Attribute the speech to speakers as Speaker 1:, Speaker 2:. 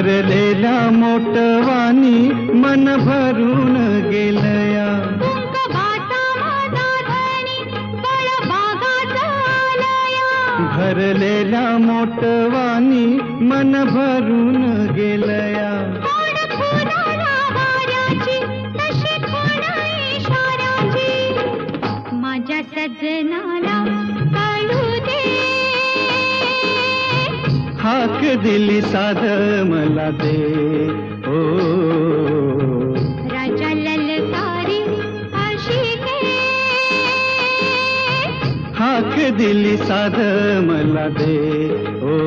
Speaker 1: भरलेल्या मोटवानी मन भरून गेलया, भरलेल्या मोटवानी मन भरून गेलया.
Speaker 2: माझ्या सजनाला कळू दे,
Speaker 1: हाक दिली साध मला दे. ओ
Speaker 2: राजा ललकारी आशिके,
Speaker 1: हाक दिली साध मला दे. ओ